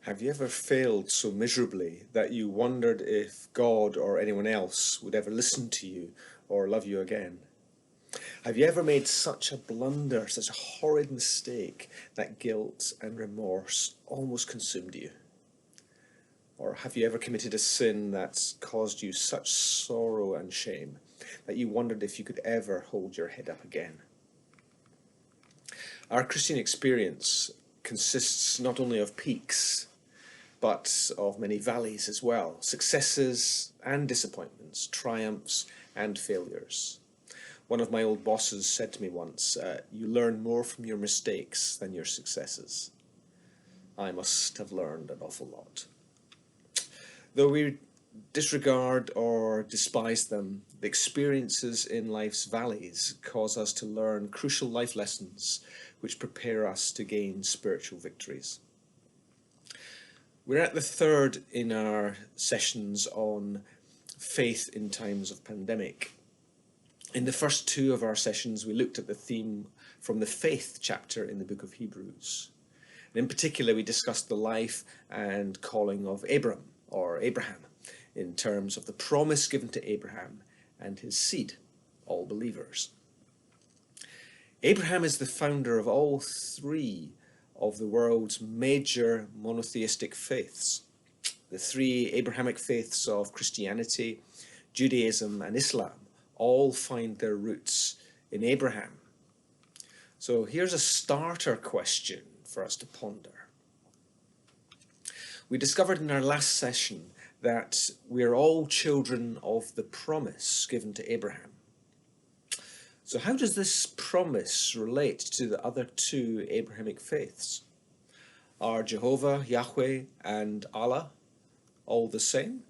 Have you ever failed so miserably that you wondered if God or anyone else would ever listen to you or love you again? Have you ever made such a blunder, such a horrid mistake, that guilt and remorse almost consumed you? Or have you ever committed a sin that's caused you such sorrow and shame that you wondered if you could ever hold your head up again? Our Christian experience consists not only of peaks, but of many valleys as well, successes and disappointments, triumphs and failures. One of my old bosses said to me once, "You learn more from your mistakes than your successes." I must have learned an awful lot. Though we disregard or despise them, the experiences in life's valleys cause us to learn crucial life lessons which prepare us to gain spiritual victories. We're at the third in our sessions on faith in times of pandemic. In the first two of our sessions, we looked at the theme from the faith chapter in the book of Hebrews. And in particular, we discussed the life and calling of Abram, or Abraham, in terms of the promise given to Abraham and his seed, all believers. Abraham is the founder of all three of the world's major monotheistic faiths. The three Abrahamic faiths of Christianity, Judaism, and Islam all find their roots in Abraham. So here's a starter question for us to ponder. We discovered in our last session that we are all children of the promise given to Abraham. So how does this promise relate to the other two Abrahamic faiths? Are Jehovah, Yahweh, and Allah all the same?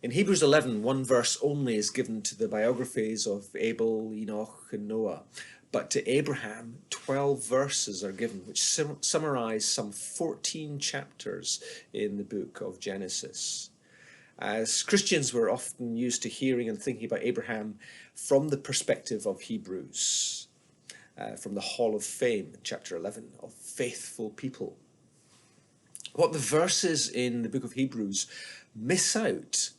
In Hebrews 11, one verse only is given to the biographies of Abel, Enoch, and Noah. But to Abraham, 12 verses are given, which summarize some 14 chapters in the book of Genesis. As Christians, we're often used to hearing and thinking about Abraham from the perspective of Hebrews, from the Hall of Fame, chapter 11, of faithful people. What the verses in the book of Hebrews miss out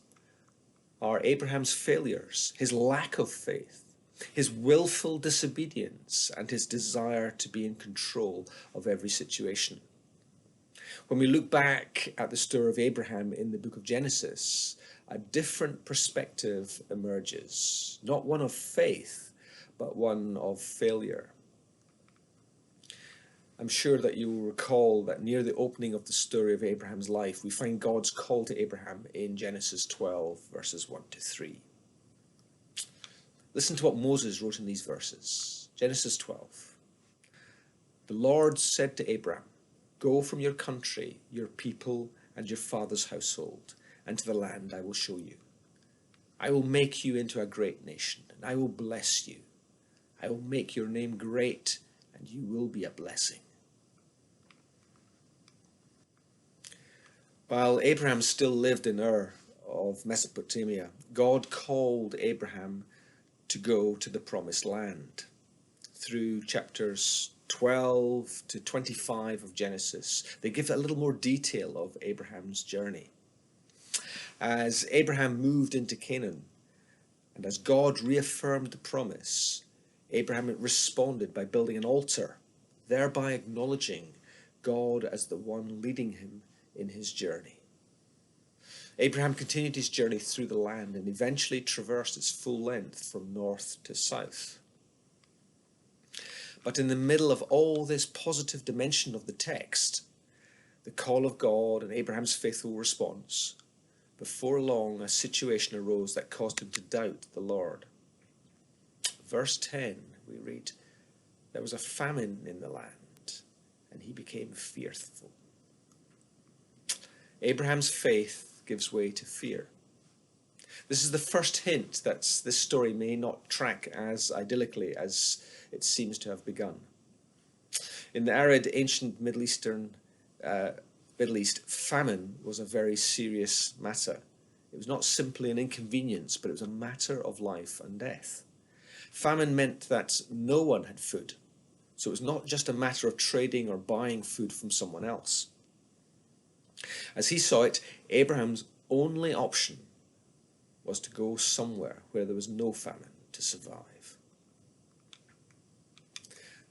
are Abraham's failures, his lack of faith, his willful disobedience, and his desire to be in control of every situation. When we look back at the story of Abraham in the book of Genesis, a different perspective emerges, not one of faith, but one of failure. I'm sure that you will recall that near the opening of the story of Abraham's life, we find God's call to Abraham in Genesis 12, verses 1 to 3. Listen to what Moses wrote in these verses. Genesis 12. The Lord said to Abraham, "Go from your country, your people, and your father's household, and to the land I will show you. I will make you into a great nation, and I will bless you. I will make your name great, and you will be a blessing." While Abraham still lived in Ur of Mesopotamia, God called Abraham to go to the promised land. Through chapters 12 to 25 of Genesis, they give a little more detail of Abraham's journey. As Abraham moved into Canaan, and as God reaffirmed the promise, Abraham responded by building an altar, thereby acknowledging God as the one leading him in his journey. Abraham continued his journey through the land and eventually traversed its full length from north to south. But in the middle of all this positive dimension of the text, the call of God and Abraham's faithful response, before long a situation arose that caused him to doubt the Lord. Verse 10, we read, "There was a famine in the land, and he became fearful." Abraham's faith gives way to fear. This is the first hint that this story may not track as idyllically as it seems to have begun. In the arid ancient Middle East, famine was a very serious matter. It was not simply an inconvenience, but it was a matter of life and death. Famine meant that no one had food, so it was not just a matter of trading or buying food from someone else. As he saw it, Abraham's only option was to go somewhere where there was no famine to survive.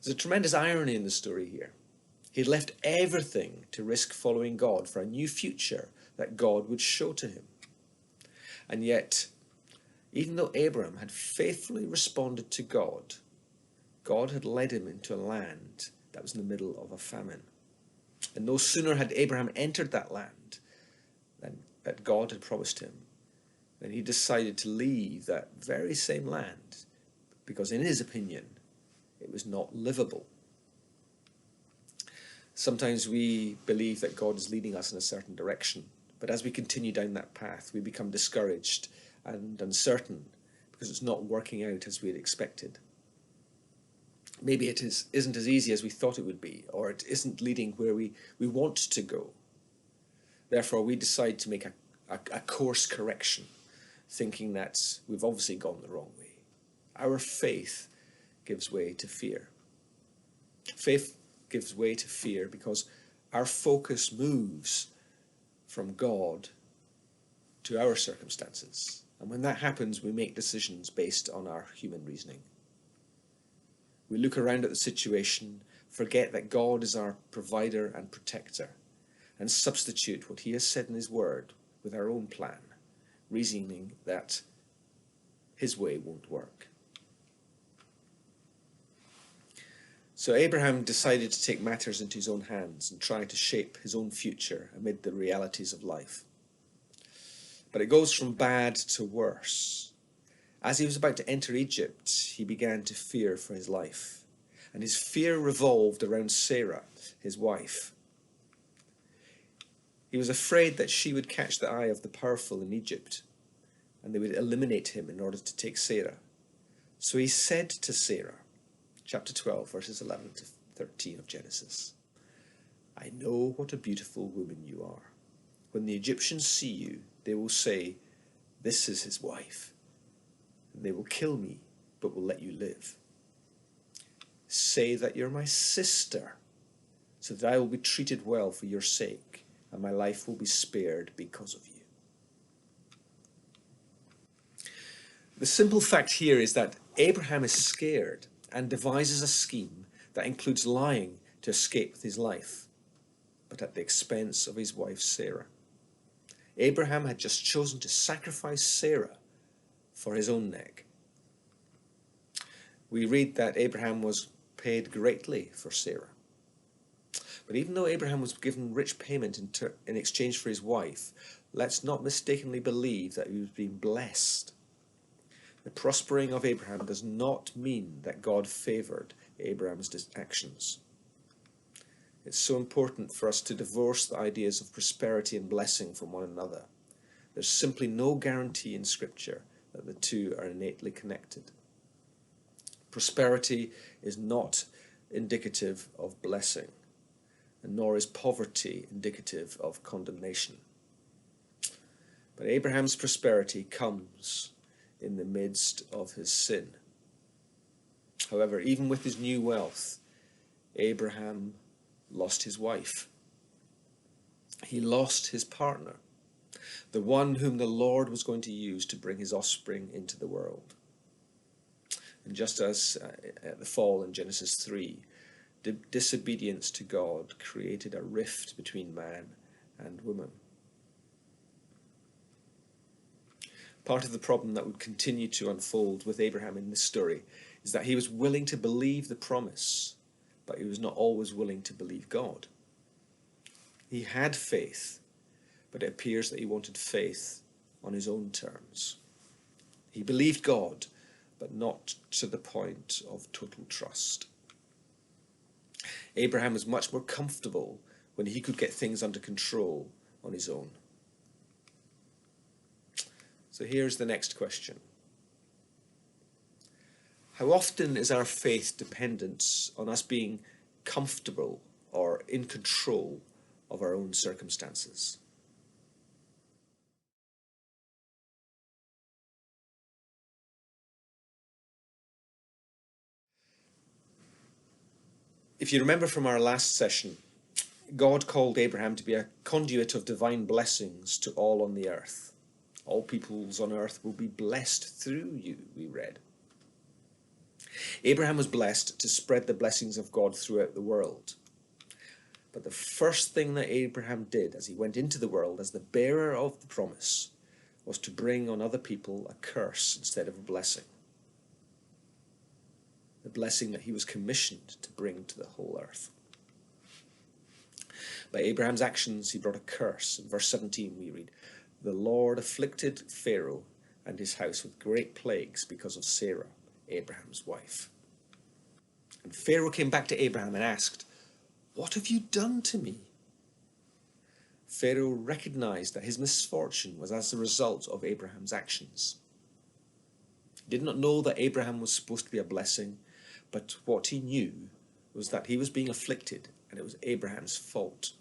There's a tremendous irony in the story here. He had left everything to risk following God for a new future that God would show to him. And yet, even though Abraham had faithfully responded to God, God had led him into a land that was in the middle of a famine. And no sooner had Abraham entered that land that God had promised him, than he decided to leave that very same land because, in his opinion, it was not livable. Sometimes we believe that God is leading us in a certain direction, but as we continue down that path, we become discouraged and uncertain because it's not working out as we had expected. Maybe it isn't as easy as we thought it would be, or it isn't leading where we want to go. Therefore, we decide to make a course correction, thinking that we've obviously gone the wrong way. Our faith gives way to fear. Faith gives way to fear because our focus moves from God to our circumstances. And when that happens, we make decisions based on our human reasoning. We look around at the situation, forget that God is our provider and protector, and substitute what he has said in his word with our own plan, reasoning that his way won't work. So Abraham decided to take matters into his own hands and try to shape his own future amid the realities of life. But it goes from bad to worse. As he was about to enter Egypt, he began to fear for his life, and his fear revolved around Sarah, his wife. He was afraid that she would catch the eye of the powerful in Egypt, and they would eliminate him in order to take Sarah. So he said to Sarah, chapter 12, verses 11 to 13 of Genesis, "I know what a beautiful woman you are. When the Egyptians see you, they will say, 'This is his wife.' And they will kill me, but will let you live. Say that you're my sister, so that I will be treated well for your sake, and my life will be spared because of you." The simple fact here is that Abraham is scared and devises a scheme that includes lying to escape with his life, but at the expense of his wife Sarah. Abraham had just chosen to sacrifice Sarah for his own neck. We read that Abraham was paid greatly for Sarah. But even though Abraham was given rich payment in exchange for his wife, let's not mistakenly believe that he was being blessed. The prospering of Abraham does not mean that God favored Abraham's actions. It's so important for us to divorce the ideas of prosperity and blessing from one another. There's simply no guarantee in Scripture that the two are innately connected. Prosperity is not indicative of blessing, and nor is poverty indicative of condemnation. But Abraham's prosperity comes in the midst of his sin. However, even with his new wealth, Abraham lost his wife. He lost his partner, the one whom the Lord was going to use to bring his offspring into the world. And just as at the fall in Genesis 3, disobedience to God created a rift between man and woman. Part of the problem that would continue to unfold with Abraham in this story is that he was willing to believe the promise, but he was not always willing to believe God. He had faith, but it appears that he wanted faith on his own terms. He believed God, but not to the point of total trust. Abraham was much more comfortable when he could get things under control on his own. So here's the next question. How often is our faith dependent on us being comfortable or in control of our own circumstances? If you remember from our last session, God called Abraham to be a conduit of divine blessings to all on the earth. All peoples on earth will be blessed through you, we read. Abraham was blessed to spread the blessings of God throughout the world. But the first thing that Abraham did as he went into the world as the bearer of the promise was to bring on other people a curse instead of a blessing. The blessing that he was commissioned to bring to the whole earth. By Abraham's actions, he brought a curse. In verse 17 we read, "The Lord afflicted Pharaoh and his house with great plagues because of Sarah, Abraham's wife." And Pharaoh came back to Abraham and asked, "What have you done to me?" Pharaoh recognized that his misfortune was as a result of Abraham's actions. He did not know that Abraham was supposed to be a blessing, but what he knew was that he was being afflicted and it was Abraham's fault.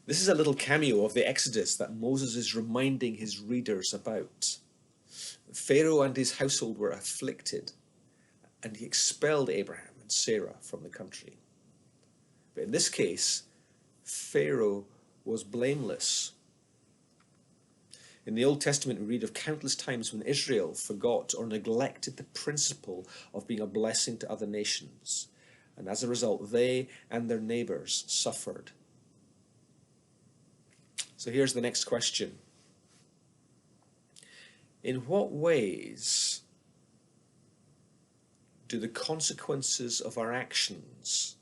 This is a little cameo of the Exodus that Moses is reminding his readers about. Pharaoh and his household were afflicted, and he expelled Abraham and Sarah from the country. But in this case, Pharaoh was blameless. In the Old Testament, we read of countless times when Israel forgot or neglected the principle of being a blessing to other nations, and as a result, they and their neighbors suffered. So here's the next question. In what ways do the consequences of our actions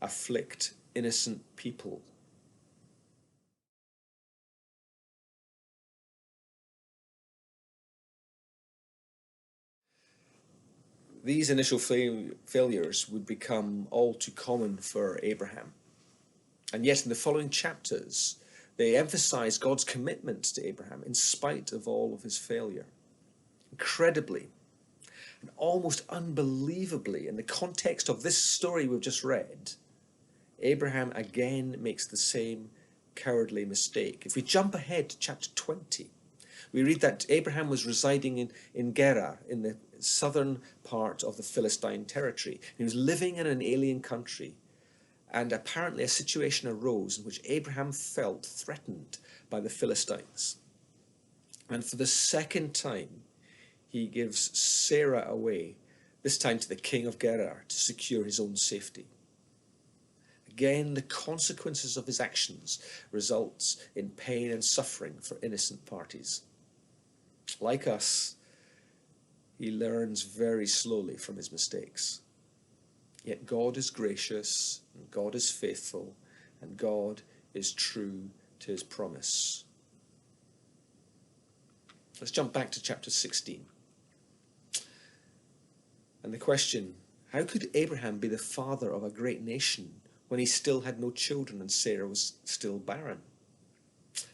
afflict innocent people? These initial failures would become all too common for Abraham. And yet in the following chapters, they emphasize God's commitment to Abraham in spite of all of his failure. Incredibly, and almost unbelievably, in the context of this story we've just read, Abraham again makes the same cowardly mistake. If we jump ahead to chapter 20, we read that Abraham was residing in Gerar, in the southern part of the Philistine territory. He was living in an alien country, and apparently a situation arose in which Abraham felt threatened by the Philistines. And for the second time, he gives Sarah away, this time to the king of Gerar, to secure his own safety. Again, the consequences of his actions results in pain and suffering for innocent parties. Like us, he learns very slowly from his mistakes. Yet God is gracious, and God is faithful, and God is true to his promise. Let's jump back to chapter 16. And the question, how could Abraham be the father of a great nation when he still had no children and Sarah was still barren?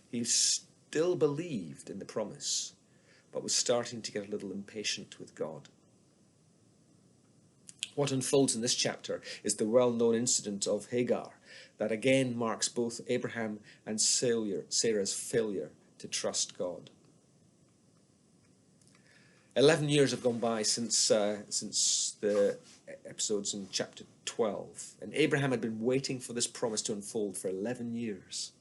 He still believed in the promise, but was starting to get a little impatient with God. What unfolds in this chapter is the well-known incident of Hagar that again marks both Abraham and Sarah's failure to trust God. 11 years have gone by since the episodes in chapter 12, and Abraham had been waiting for this promise to unfold for 11 years.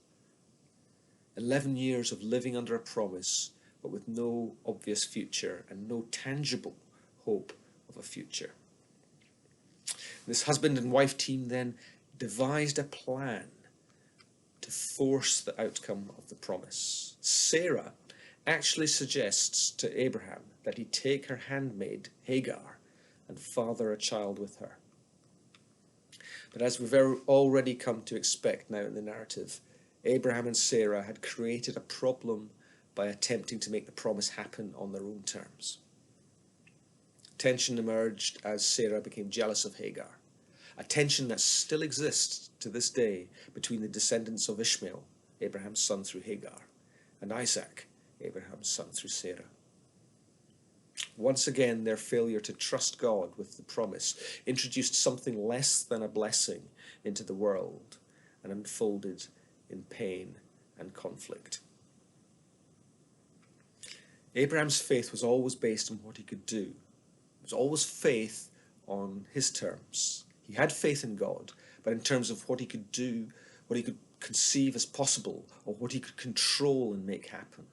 11 years of living under a promise, but with no obvious future and no tangible hope of a future. This husband and wife team then devised a plan to force the outcome of the promise. Sarah actually suggests to Abraham that he take her handmaid Hagar and father a child with her. But as we've already come to expect now in the narrative, Abraham and Sarah had created a problem by attempting to make the promise happen on their own terms. Tension emerged as Sarah became jealous of Hagar, a tension that still exists to this day between the descendants of Ishmael, Abraham's son through Hagar, and Isaac, Abraham's son through Sarah. Once again, their failure to trust God with the promise introduced something less than a blessing into the world and unfolded in pain and conflict. Abraham's faith was always based on what he could do. It was always faith on his terms. He had faith in God, but in terms of what he could do, what he could conceive as possible, or what he could control and make happen.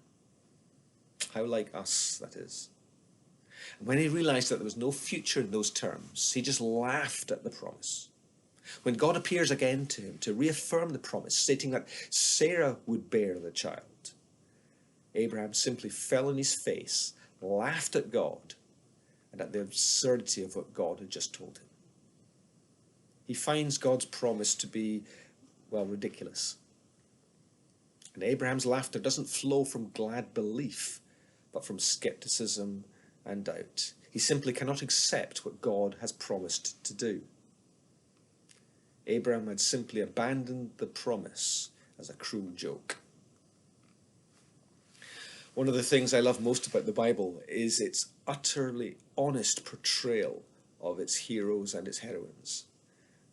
How like us that is. And when he realized that there was no future in those terms, he just laughed at the promise. When God appears again to him to reaffirm the promise, stating that Sarah would bear the child, Abraham simply fell on his face, laughed at God, and at the absurdity of what God had just told him. He finds God's promise to be, well, ridiculous. And Abraham's laughter doesn't flow from glad belief, but from skepticism and doubt. He simply cannot accept what God has promised to do. Abraham had simply abandoned the promise as a cruel joke. One of the things I love most about the Bible is its utterly honest portrayal of its heroes and its heroines.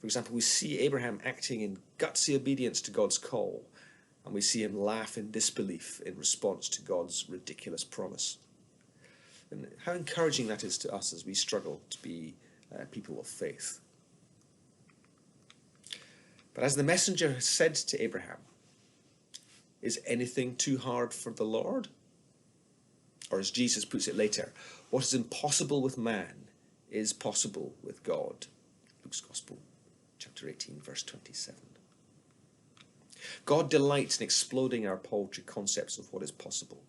For example, we see Abraham acting in gutsy obedience to God's call, and we see him laugh in disbelief in response to God's ridiculous promise. And how encouraging that is to us as we struggle to be people of faith. But as the messenger said to Abraham, is anything too hard for the Lord? Or as Jesus puts it later, what is impossible with man is possible with God. Luke's Gospel, chapter 18, verse 27. God delights in exploding our paltry concepts of what is possible.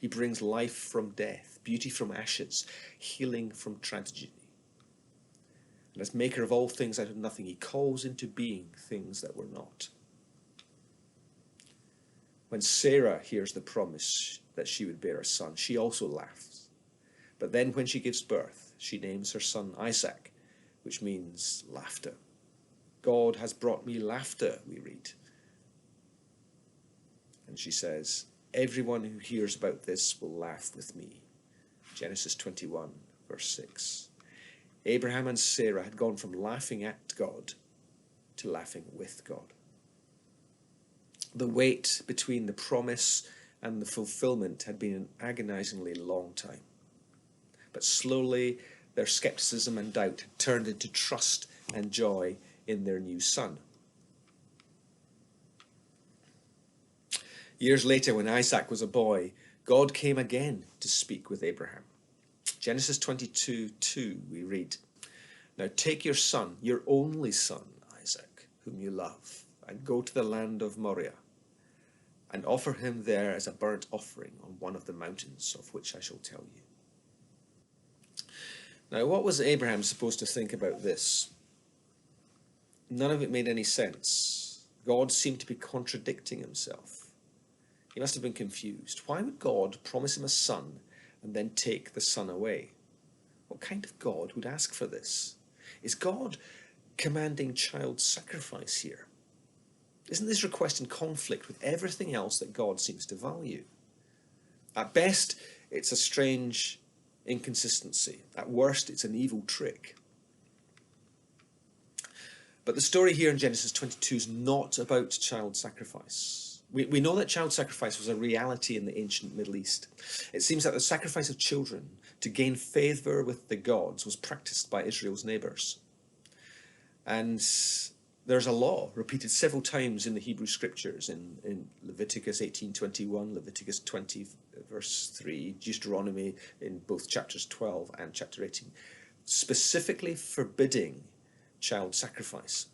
He brings life from death, beauty from ashes, healing from tragedy. And as maker of all things out of nothing, he calls into being things that were not. When Sarah hears the promise that she would bear a son, she also laughs. But then when she gives birth, she names her son Isaac, which means laughter. God has brought me laughter, we read. And she says, everyone who hears about this will laugh with me. Genesis 21, verse 6. Abraham and Sarah had gone from laughing at God to laughing with God. The wait between the promise and the fulfillment had been an agonizingly long time. But slowly their skepticism and doubt had turned into trust and joy in their new son. Years later, when Isaac was a boy, God came again to speak with Abraham. Genesis 22:2, we read, now take your son, your only son, Isaac, whom you love, and go to the land of Moriah, and offer him there as a burnt offering on one of the mountains of which I shall tell you. Now, what was Abraham supposed to think about this? None of it made any sense. God seemed to be contradicting himself. He must have been confused. Why would God promise him a son and then take the son away? What kind of God would ask for this? Is God commanding child sacrifice here? Isn't this request in conflict with everything else that God seems to value? At best, it's a strange inconsistency. At worst, it's an evil trick. But the story here in Genesis 22 is not about child sacrifice. We know that child sacrifice was a reality in the ancient Middle East. It seems that the sacrifice of children to gain favour with the gods was practiced by Israel's neighbours. And there's a law repeated several times in the Hebrew scriptures, in Leviticus 18:21, Leviticus 20 verse 3, Deuteronomy in both chapters 12 and chapter 18, specifically forbidding child sacrifice.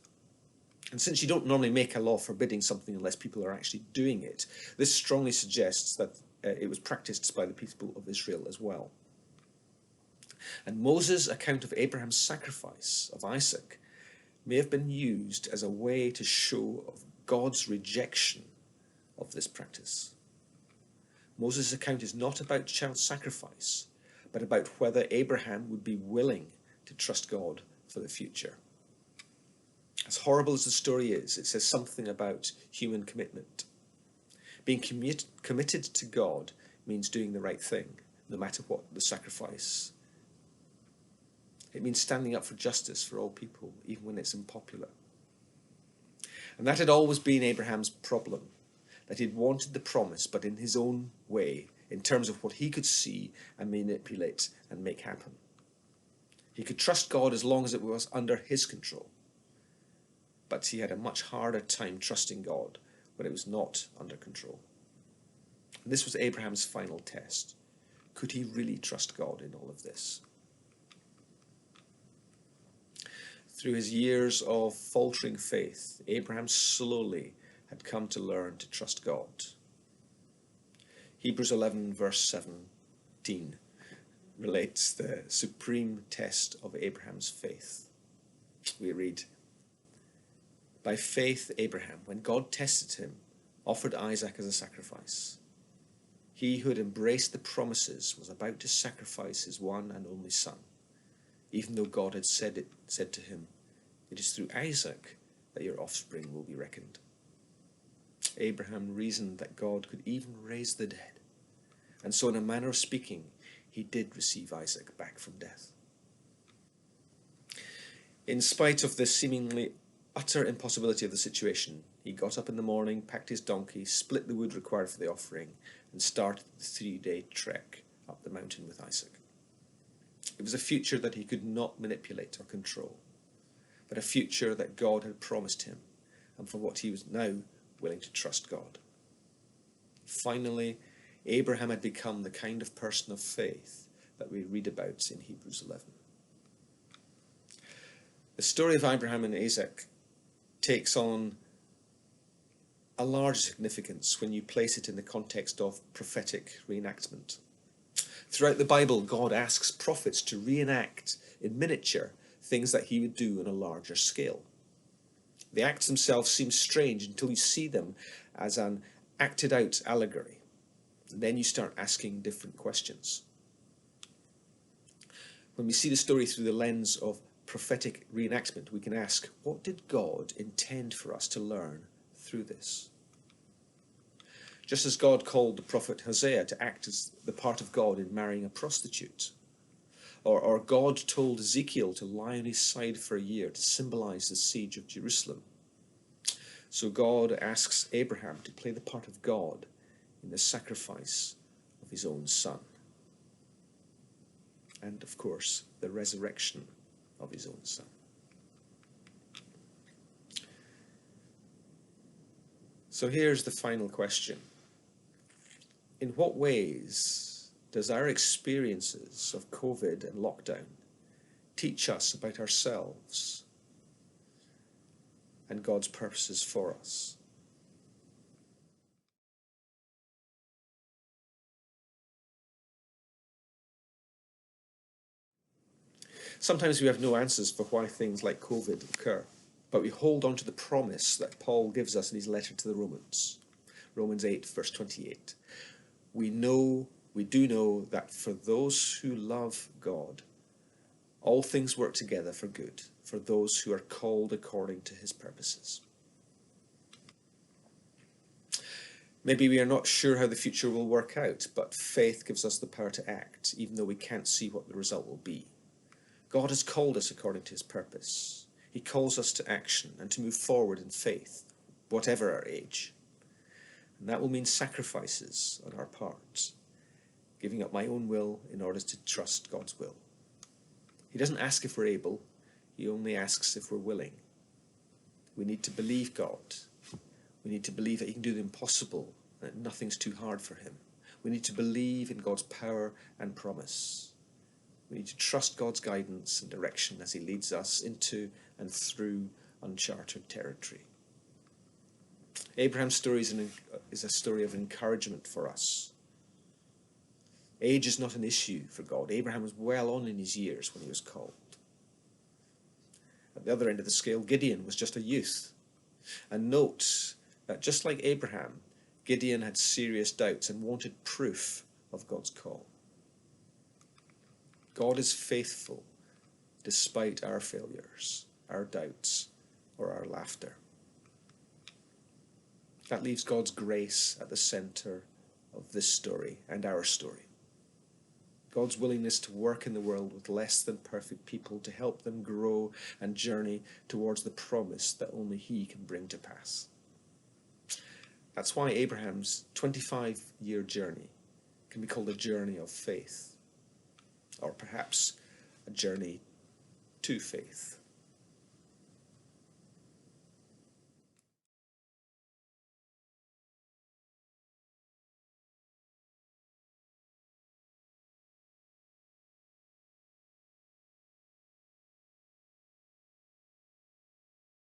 And since you don't normally make a law forbidding something unless people are actually doing it, this strongly suggests that it was practiced by the people of Israel as well. And Moses' account of Abraham's sacrifice of Isaac may have been used as a way to show of God's rejection of this practice. Moses' account is not about child sacrifice, but about whether Abraham would be willing to trust God for the future. As horrible as the story is, it says something about human commitment. Being committed to God means doing the right thing, no matter what the sacrifice. It means standing up for justice for all people, even when it's unpopular. And that had always been Abraham's problem, that he'd wanted the promise, but in his own way, in terms of what he could see and manipulate and make happen. He could trust God as long as it was under his control. But he had a much harder time trusting God when it was not under control. And this was Abraham's final test. Could he really trust God in all of this? Through his years of faltering faith, Abraham slowly had come to learn to trust God. Hebrews 11 verse 17 relates the supreme test of Abraham's faith. We read, "By faith Abraham, when God tested him, offered Isaac as a sacrifice. He who had embraced the promises was about to sacrifice his one and only son, even though God had said to him, 'It is through Isaac that your offspring will be reckoned.' Abraham reasoned that God could even raise the dead, and so in a manner of speaking, he did receive Isaac back from death. In spite of the seemingly utter impossibility of the situation, he got up in the morning, packed his donkey, split the wood required for the offering, and started the 3-day trek up the mountain with Isaac. It was a future that he could not manipulate or control, but a future that God had promised him, and for what he was now willing to trust God. Finally, Abraham had become the kind of person of faith that we read about in Hebrews 11. The story of Abraham and Isaac takes on a large significance when you place it in the context of prophetic reenactment. Throughout the Bible, God asks prophets to reenact in miniature things that he would do on a larger scale. The acts themselves seem strange until you see them as an acted out allegory. And then you start asking different questions. When we see the story through the lens of prophetic reenactment, we can ask, what did God intend for us to learn through this? Just as God called the prophet Hosea to act as the part of God in marrying a prostitute, or God told Ezekiel to lie on his side for a year to symbolize the siege of Jerusalem, so God asks Abraham to play the part of God in the sacrifice of his own son, and of course the resurrection of his own son. So here's the final question. In what ways does our experiences of COVID and lockdown teach us about ourselves and God's purposes for us? Sometimes we have no answers for why things like COVID occur, but we hold on to the promise that Paul gives us in his letter to the Romans. Romans 8 verse 28. We do know that for those who love God, all things work together for good, for those who are called according to his purposes. Maybe we are not sure how the future will work out, but faith gives us the power to act, even though we can't see what the result will be. God has called us according to his purpose. He calls us to action and to move forward in faith, whatever our age. And that will mean sacrifices on our part, giving up my own will in order to trust God's will. He doesn't ask if we're able, he only asks if we're willing. We need to believe God. We need to believe that he can do the impossible, that nothing's too hard for him. We need to believe in God's power and promise. We need to trust God's guidance and direction as he leads us into and through uncharted territory. Abraham's story is a story of encouragement for us. Age is not an issue for God. Abraham was well on in his years when he was called. At the other end of the scale, Gideon was just a youth. And note that just like Abraham, Gideon had serious doubts and wanted proof of God's call. God is faithful despite our failures, our doubts, or our laughter. That leaves God's grace at the center of this story and our story. God's willingness to work in the world with less than perfect people to help them grow and journey towards the promise that only he can bring to pass. That's why Abraham's 25-year journey can be called a journey of faith, or perhaps a journey to faith.